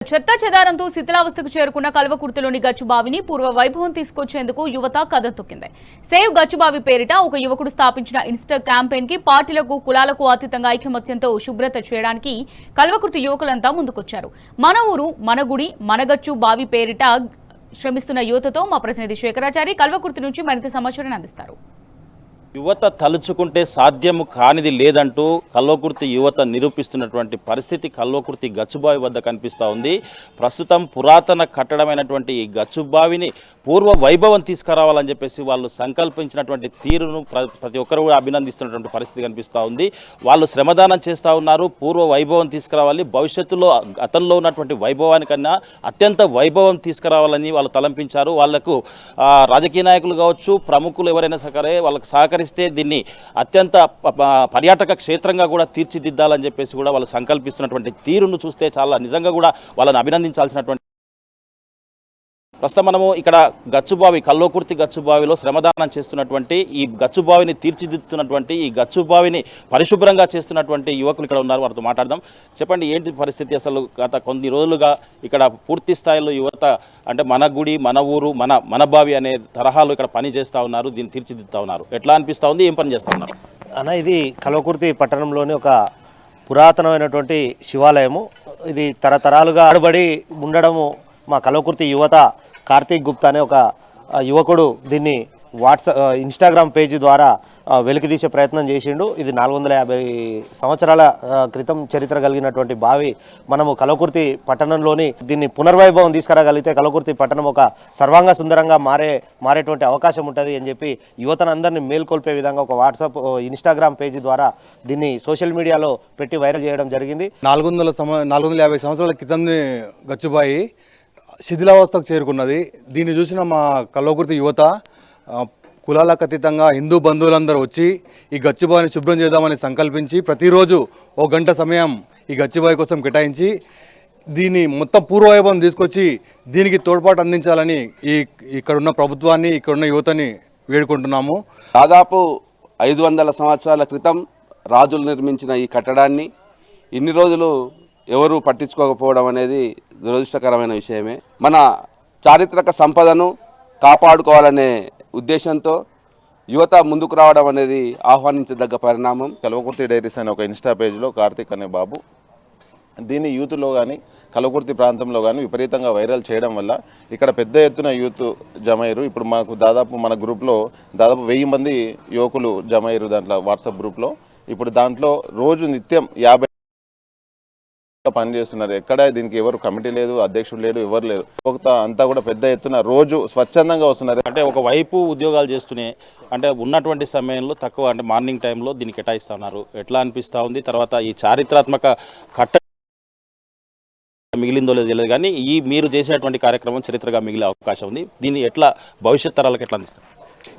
చెత్త చెదారంతో శిథిలావస్థకు చేరుకున్న కల్వకుర్తిలోని గచ్చుబావిని పూర్వ వైభవం తీసుకొచ్చేందుకు యువత కథం తొక్కింది. సేవ్ గచ్చుబావి పేరిట ఒక యువకుడు స్థాపించిన ఇన్స్టా క్యాంపెయిన్ కి పార్టీలకు కులాలకు అతీతంగా ఐకమత్యంతో శుభ్రత చేయడానికి కల్వకుర్తి యువకులంతా ముందుకొచ్చారు. మన ఊరు మన గుడి మన గచ్చు బావి పేరిట శ్రమిస్తున్న యువతతో మా ప్రతినిధి శేఖరాచారి కల్వకుర్తి నుంచి మరింత సమాచారాన్ని అందిస్తారు. యువత తలుచుకుంటే సాధ్యము కానిది లేదంటూ కల్వకుర్తి యువత నిరూపిస్తున్నటువంటి పరిస్థితి కల్వకుర్తి గచ్చుబావి వద్ద కనిపిస్తూ ఉంది. ప్రస్తుతం పురాతన కట్టడమైనటువంటి ఈ గచ్చుబావిని పూర్వ వైభవం తీసుకురావాలని చెప్పేసి వాళ్ళు సంకల్పించినటువంటి తీరును ప్రతి ఒక్కరు కూడా అభినందిస్తున్నటువంటి పరిస్థితి కనిపిస్తూ ఉంది. వాళ్ళు శ్రమదానం చేస్తూ ఉన్నారు. పూర్వ వైభవం తీసుకురావాలి, భవిష్యత్తులో గతంలో ఉన్నటువంటి వైభవానికన్నా అత్యంత వైభవం తీసుకురావాలని వాళ్ళు తలంపించారు. వాళ్లకు రాజకీయ నాయకులు కావచ్చు, ప్రముఖులు ఎవరైనా సరే వాళ్ళకి సహకరిస్తే దీన్ని అత్యంత పర్యాటక క్షేత్రంగా కూడా తీర్చిదిద్దాలని చెప్పేసి కూడా వాళ్ళు సంకల్పిస్తున్నటువంటి తీరును చూస్తే చాలా నిజంగా కూడా వాళ్ళని అభినందించాల్సినటువంటి. ప్రస్తుతం మనము ఇక్కడ గచ్చుబావి కల్వకుర్తి గచ్చుబావిలో శ్రమదానం చేస్తున్నటువంటి ఈ గచ్చుబావిని తీర్చిదిద్దుతున్నటువంటి ఈ గచ్చుబావిని పరిశుభ్రంగా చేస్తున్నటువంటి యువకులు ఇక్కడ ఉన్నారు. వారితో మాట్లాడదాం. చెప్పండి, ఏంటి పరిస్థితి? అసలు గత కొన్ని రోజులుగా ఇక్కడ పూర్తి స్థాయిలో యువత అంటే మన గుడి మన ఊరు మన బావి అనే తరహాలో ఇక్కడ పని చేస్తూ ఉన్నారు, దీన్ని తీర్చిదిద్దుతూ ఉన్నారు. ఎట్లా అనిపిస్తూ ఉంది? ఏం పని చేస్తూ ఉన్నారు అన్న? ఇది కల్వకుర్తి పట్టణంలోని ఒక పురాతనమైనటువంటి శివాలయము. ఇది తరతరాలుగా ఆడబడి ఉండడము మా కల్వకుర్తి యువత కార్తీక్ గుప్తా అనే ఒక యువకుడు దీన్ని ఇన్స్టాగ్రామ్ పేజీ ద్వారా వెలికితీసే ప్రయత్నం చేసిండు. ఇది 450 సంవత్సరాల క్రితం చరిత్ర కలిగినటువంటి బావి. మనము కల్వకుర్తి దీన్ని పునర్వైభవం తీసుకురాగలిగితే కల్వకుర్తి పట్టణం ఒక సర్వాంగ సుందరంగా మారేటువంటి అవకాశం ఉంటుంది అని చెప్పి యువతనందరినీ మేల్కొల్పే విధంగా ఒక వాట్సాప్ ఇన్స్టాగ్రామ్ పేజీ ద్వారా దీన్ని సోషల్ మీడియాలో పెట్టి వైరల్ చేయడం జరిగింది. 450 సంవత్సరాల క్రితం గచ్చుబాయి శిథిలావస్థకు చేరుకున్నది. దీన్ని చూసిన మా కల్వకుర్తి యువత కులాలకు అతీతంగా హిందూ బంధువులందరూ వచ్చి ఈ గచ్చుబావిని శుభ్రం చేద్దామని సంకల్పించి ప్రతిరోజు 1 గంట సమయం ఈ గచ్చుబావి కోసం కేటాయించి దీన్ని మొత్తం పూర్వవైభవం తీసుకొచ్చి దీనికి తోడ్పాటు అందించాలని ఇక్కడున్న ప్రభుత్వాన్ని ఇక్కడున్న యువతని వేడుకుంటున్నాము. దాదాపు 500 సంవత్సరాల క్రితం రాజులు నిర్మించిన ఈ కట్టడాన్ని ఇన్ని రోజులు ఎవరు పట్టించుకోకపోవడం అనేది దురదృష్టకరమైన విషయమే. మన చారిత్రక సంపదను కాపాడుకోవాలనే ఉద్దేశంతో యువత ముందుకు రావడం అనేది ఆహ్వానించదగ్గ పరిణామం. కల్వకుర్తి డైరీస్ అనే ఒక ఇన్స్టా పేజ్లో కార్తీక్ అనే బాబు దీన్ని యూత్లో కానీ కల్వకుర్తి ప్రాంతంలో కానీ విపరీతంగా వైరల్ చేయడం వల్ల ఇక్కడ పెద్ద ఎత్తున యూత్ జమ అయ్యారు. ఇప్పుడు మాకు దాదాపు మన గ్రూప్లో దాదాపు 1000 మంది యువకులు జమ అయ్యారు దాంట్లో వాట్సాప్ గ్రూప్లో. ఇప్పుడు దాంట్లో రోజు నిత్యం 50 పని చేస్తున్నారు. ఎక్కడ దీనికి ఎవరు కమిటీ లేదు, అధ్యక్షుడు లేడు, ఎవరు లేరు. అంతా కూడా పెద్ద ఎత్తున రోజు స్వచ్ఛందంగా వస్తున్నారు. అంటే ఒకవైపు ఉద్యోగాలు చేస్తూనే అంటే ఉన్నటువంటి సమయంలో తక్కువ అంటే మార్నింగ్ టైంలో దీన్ని కేటాయిస్తూ ఉన్నారు. ఎట్లా అనిపిస్తూ ఉంది? తర్వాత ఈ చారిత్రాత్మక కట్ట మిగిలిందో లేదో తెలియదు, కానీ మీరు చేసేటువంటి కార్యక్రమం చరిత్రగా మిగిలే అవకాశం ఉంది. దీన్ని ఎట్లా భవిష్యత్ తరాలకు ఎట్లా అందిస్తారు?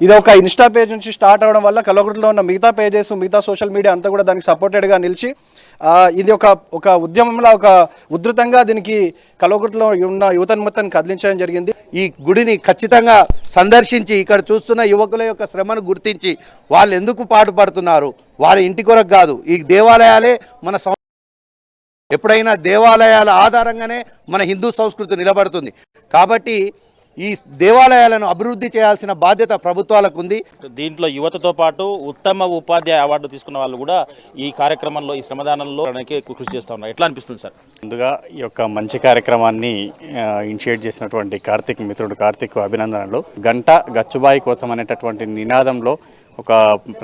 ఇది ఒక ఇన్స్టా పేజ్ నుంచి స్టార్ట్ అవ్వడం వల్ల కల్వకుర్తిలో ఉన్న మిగతా పేజెస్ మిగతా సోషల్ మీడియా అంతా కూడా దానికి సపోర్టెడ్గా నిలిచి ఇది ఒక ఉద్యమంలో ఒక ఉధృతంగా దీనికి కల్వకుర్తిలో ఉన్న యువతను మొత్తాన్ని కదిలించడం జరిగింది. ఈ గుడిని ఖచ్చితంగా సందర్శించి ఇక్కడ చూస్తున్న యువకుల యొక్క శ్రమను గుర్తించి వాళ్ళు ఎందుకు పాటుపడుతున్నారు, వారి ఇంటి కొరకు కాదు, ఈ దేవాలయాలే మన ఎప్పుడైనా దేవాలయాల ఆధారంగానే మన హిందూ సంస్కృతి నిలబడుతుంది. కాబట్టి ఈ దేవాలయాలను అభివృద్ధి చేయాల్సిన బాధ్యత ప్రభుత్వాలకు ఉంది. దీంట్లో యువతతో పాటు ఉత్తమ ఉపాధ్యాయ అవార్డు తీసుకున్న వాళ్ళు కూడా ఈ కార్యక్రమంలో ఈ శ్రమదానంలో కృషి చేస్తూ ఉన్నారు. ఎట్లా అనిపిస్తుంది సార్? ముందుగా ఈ యొక్క మంచి కార్యక్రమాన్ని ఇనిషియేట్ చేసినటువంటి కార్తీక్ మిత్రుడు కార్తీక్ అభినందనలు. గంట గచ్చుబాయి కోసం అనేటటువంటి నినాదంలో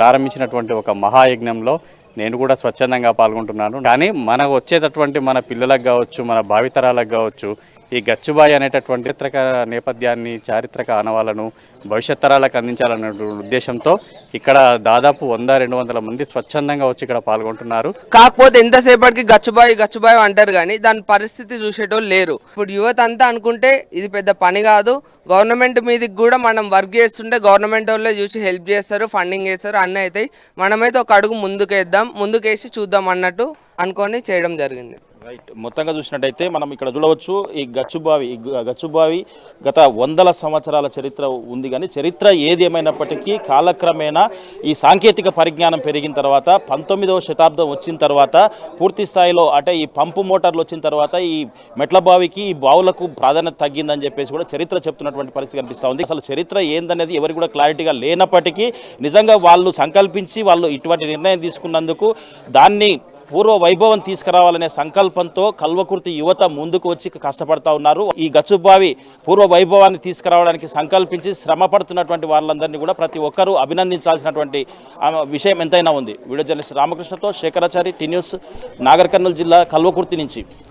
ప్రారంభించినటువంటి ఒక మహాయజ్ఞంలో నేను కూడా స్వచ్ఛందంగా పాల్గొంటున్నాను. కానీ మనకు వచ్చేటటువంటి మన పిల్లలకు కావచ్చు, మన భావితరాలకు కావచ్చు, ఈ గచ్చుబాయి అనేటటువంటి చారిత్రక నేపథ్యాన్ని చారిత్రక ఆనవాలను భవిష్యత్ తరాలకు అందించాలనే ఉద్దేశంతో ఇక్కడ దాదాపు 100-200 మంది స్వచ్ఛందంగా వచ్చి ఇక్కడ పాల్గొంటున్నారు. కాకపోతే ఎంతసేపటికి గచ్చుబాయి అంటారు కానీ దాని పరిస్థితి చూసేటోళ్ళు లేరు. ఇప్పుడు యువత అంతా అనుకుంటే ఇది పెద్ద పని కాదు, గవర్నమెంట్ మీదకి కూడా మనం వర్క్ చేస్తుంటే గవర్నమెంట్ వాళ్ళే చూసి హెల్ప్ చేస్తారు, ఫండింగ్ చేస్తారు, అన్నీ అవుతాయి. మనమైతే ఒక అడుగు ముందుకేసి చూద్దాం అన్నట్టు అనుకొని చేయడం జరిగింది. రైట్, మొత్తంగా చూసినట్టయితే మనం ఇక్కడ చూడవచ్చు ఈ గచ్చుబావి గత వందల సంవత్సరాల చరిత్ర ఉంది. కానీ చరిత్ర ఏది ఏమైనప్పటికీ కాలక్రమేణా ఈ సాంకేతిక పరిజ్ఞానం పెరిగిన తర్వాత 19వ శతాబ్దం వచ్చిన తర్వాత పూర్తి స్థాయిలో అంటే ఈ పంపు మోటార్లు వచ్చిన తర్వాత ఈ మెట్ల బావికి ఈ బావులకు ప్రాధాన్యత తగ్గిందని చెప్పేసి కూడా చరిత్ర చెప్తున్నటువంటి పరిస్థితి కనిపిస్తూ ఉంది. అసలు చరిత్ర ఏందనేది ఎవరికి కూడా క్లారిటీగా లేనప్పటికీ నిజంగా వాళ్ళు సంకల్పించి వాళ్ళు ఇటువంటి నిర్ణయం తీసుకున్నందుకు దాన్ని పూర్వ వైభవం తీసుకురావాలనే సంకల్పంతో కల్వకుర్తి యువత ముందుకు వచ్చి కష్టపడతా ఉన్నారు. ఈ గచ్చుబావి పూర్వ వైభవాన్ని తీసుకురావడానికి సంకల్పించి శ్రమ పడుతున్నటువంటి వాళ్ళందరినీ కూడా ప్రతి ఒక్కరూ అభినందించాల్సినటువంటి విషయం ఎంతైనా ఉంది. వీడియో జర్నలిస్ట్ రామకృష్ణతో శేఖరాచారి, టీ న్యూస్, నాగర్ కర్నూలు జిల్లా కల్వకుర్తి నుంచి.